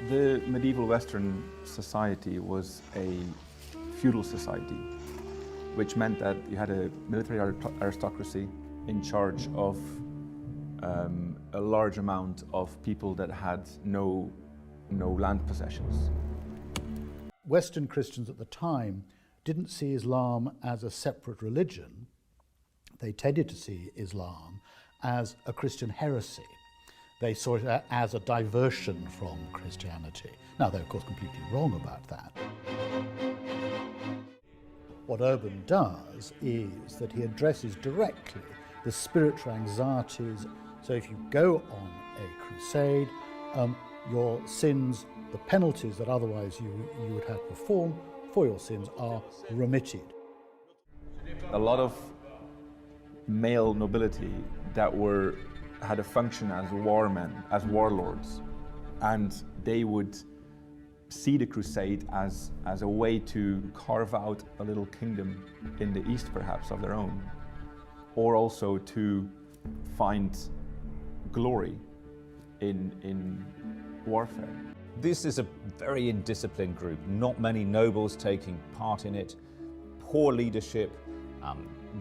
The medieval Western society was a feudal society, which meant that you had a military aristocracy in charge of a large amount of people that had no land possessions. Western Christians at the time didn't see Islam as a separate religion. They tended to see Islam as a Christian heresy. They saw it as a diversion from Christianity. Now, they're of course completely wrong about that. What Urban does is that he addresses directly the spiritual anxieties. So if you go on a crusade, your sins, the penalties that otherwise you would have to perform for your sins are remitted. A lot of male nobility that had a function as warmen, as warlords, and they would see the crusade as a way to carve out a little kingdom in the east, perhaps, of their own, or also to find glory in warfare. This is a very indisciplined group, not many nobles taking part in it, poor leadership,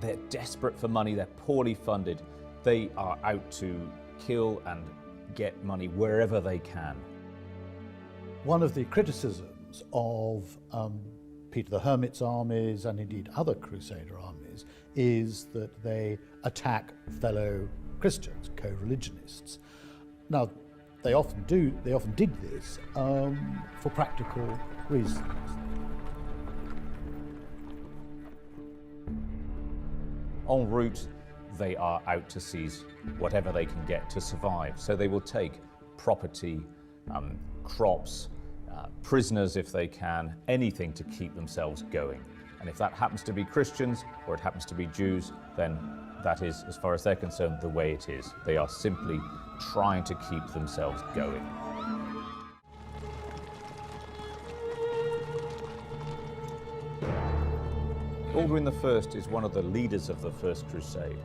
they're desperate for money, they're poorly funded, they are out to kill and get money wherever they can. One of the criticisms of Peter the Hermit's armies, and indeed other Crusader armies, is that they attack fellow Christians, co-religionists. Now, they often did this for practical reasons. En route, they are out to seize whatever they can get to survive. So they will take property, crops, prisoners if they can, anything to keep themselves going. And if that happens to be Christians or it happens to be Jews, then that is, as far as they're concerned, the way it is. They are simply trying to keep themselves going. Baldwin I is one of the leaders of the First Crusade,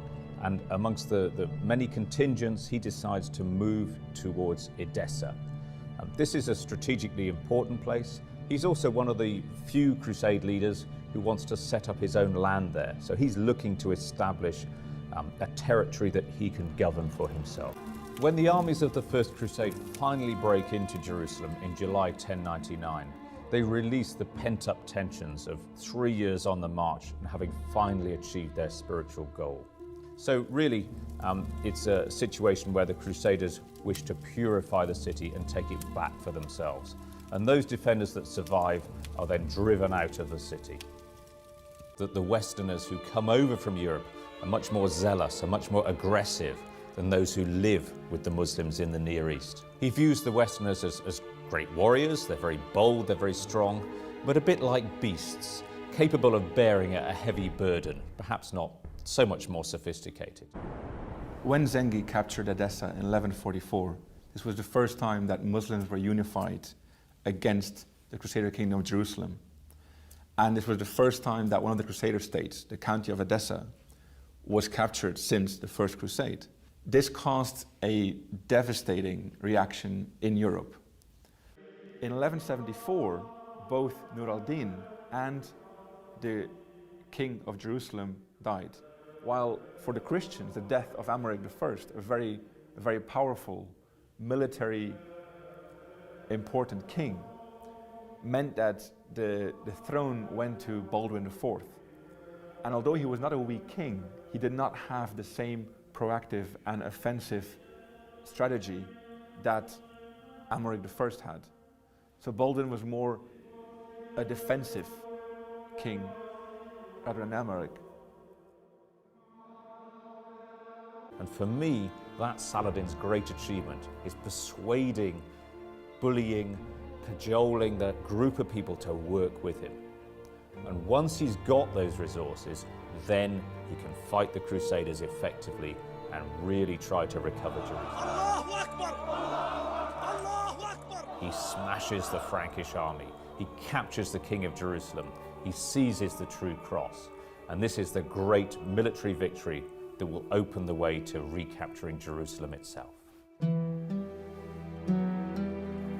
and amongst the many contingents, he decides to move towards Edessa. This is a strategically important place. He's also one of the few Crusade leaders who wants to set up his own land there. So he's looking to establish a territory that he can govern for himself. When the armies of the First Crusade finally break into Jerusalem in July 1099, they release the pent-up tensions of 3 years on the march and having finally achieved their spiritual goal. So really, it's a situation where the Crusaders wish to purify the city and take it back for themselves. And those defenders that survive are then driven out of the city. That the Westerners who come over from Europe are much more zealous, are much more aggressive than those who live with the Muslims in the Near East. He views the Westerners as great warriors. They're very bold, they're very strong, but a bit like beasts, capable of bearing a heavy burden, perhaps not so much more sophisticated. When Zengi captured Edessa in 1144, this was the first time that Muslims were unified against the Crusader Kingdom of Jerusalem. And this was the first time that one of the Crusader states, the county of Edessa, was captured since the First Crusade. This caused a devastating reaction in Europe. In 1174, both Nur al-Din and the King of Jerusalem died, while for the Christians, the death of Amalric I, a very powerful, military, important king, meant that the throne went to Baldwin IV. And although he was not a weak king, he did not have the same proactive and offensive strategy that Amalric I had. So Baldwin was more a defensive king rather than Amalric. And for me, that's Saladin's great achievement, is persuading, bullying, cajoling the group of people to work with him. And once he's got those resources, then he can fight the Crusaders effectively and really try to recover Jerusalem. He smashes the Frankish army, he captures the King of Jerusalem, he seizes the true cross, and this is the great military victory that will open the way to recapturing Jerusalem itself.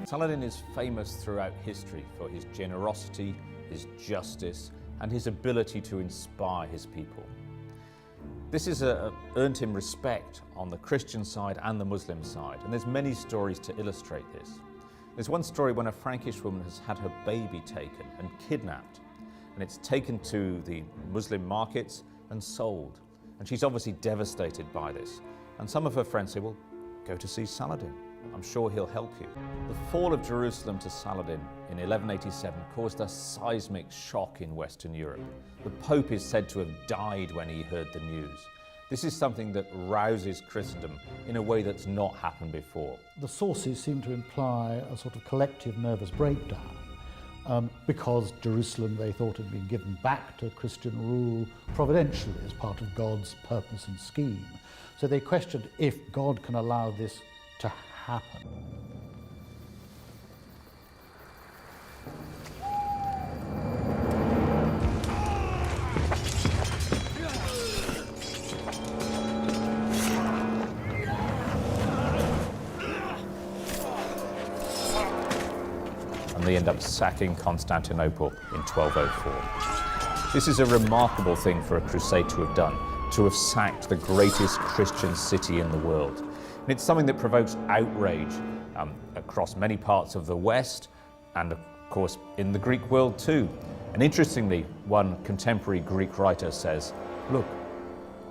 Saladin is famous throughout history for his generosity, his justice, and his ability to inspire his people. This has earned him respect on the Christian side and the Muslim side, and there's many stories to illustrate this. There's one story when a Frankish woman has had her baby taken and kidnapped, and it's taken to the Muslim markets and sold. And she's obviously devastated by this. And some of her friends say, well, go to see Saladin. I'm sure he'll help you. The fall of Jerusalem to Saladin in 1187 caused a seismic shock in Western Europe. The Pope is said to have died when he heard the news. This is something that rouses Christendom in a way that's not happened before. The sources seem to imply a sort of collective nervous breakdown because Jerusalem, they thought, had been given back to Christian rule providentially as part of God's purpose and scheme. So they questioned if God can allow this to happen. And they end up sacking Constantinople in 1204. This is a remarkable thing for a crusade to have done, to have sacked the greatest Christian city in the world. And it's something that provokes outrage across many parts of the West and, of course, in the Greek world too. And interestingly, one contemporary Greek writer says, look,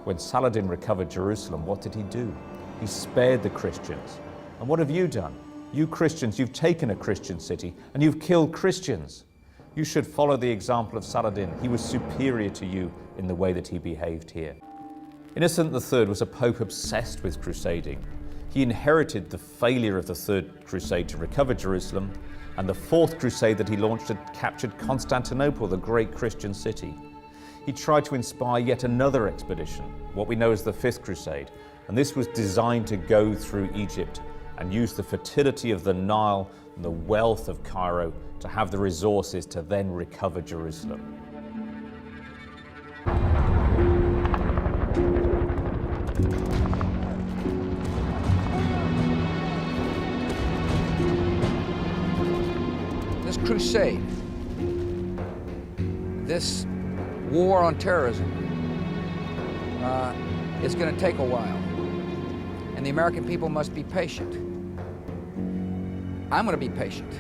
when Saladin recovered Jerusalem, what did he do? He spared the Christians. And what have you done? You Christians, you've taken a Christian city and you've killed Christians. You should follow the example of Saladin. He was superior to you in the way that he behaved here. Innocent III was a pope obsessed with crusading. He inherited the failure of the Third Crusade to recover Jerusalem, and the Fourth Crusade that he launched had captured Constantinople, the great Christian city. He tried to inspire yet another expedition, what we know as the Fifth Crusade, and this was designed to go through Egypt and use the fertility of the Nile and the wealth of Cairo to have the resources to then recover Jerusalem. This crusade, this war on terrorism, is going to take a while. And the American people must be patient. I'm going to be patient.